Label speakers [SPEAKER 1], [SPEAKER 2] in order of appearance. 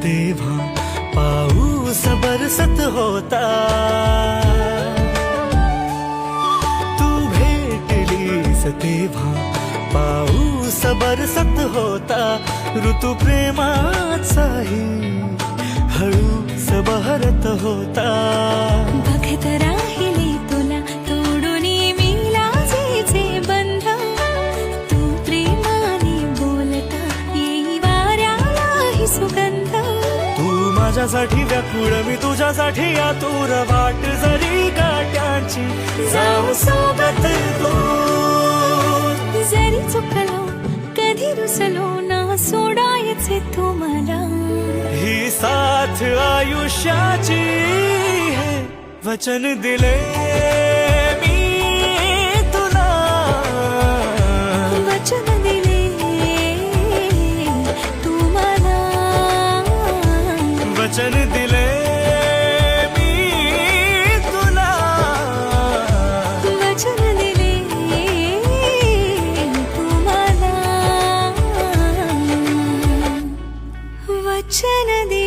[SPEAKER 1] तेव्हा पाऊस बरसत होता, तू भेटलीस तेव्हा पाऊस बरसत होता, ऋतू प्रेमाचाही हळूच बहरत होता.
[SPEAKER 2] बघत राहिले तुला तोडून मी लाजेचे बंध, तू प्रेमाने बोलता येई वाऱ्यालाही सुगंध.
[SPEAKER 1] तू माझ्यासाठी व्याकुळ मी तुझ्यासाठी आतुर, वाट जरी काट्याची जाऊ सोबत तू.
[SPEAKER 2] जरी चुकलो कधी रुसलो ना सोडायचे तू मला,
[SPEAKER 1] ही साथ आयुष्याची है वचन दिले मी तुला.
[SPEAKER 2] वचन दिले तू मला,
[SPEAKER 1] वचन दिले मी तुला.
[SPEAKER 2] वचन दिले तू मला, वचन दिले.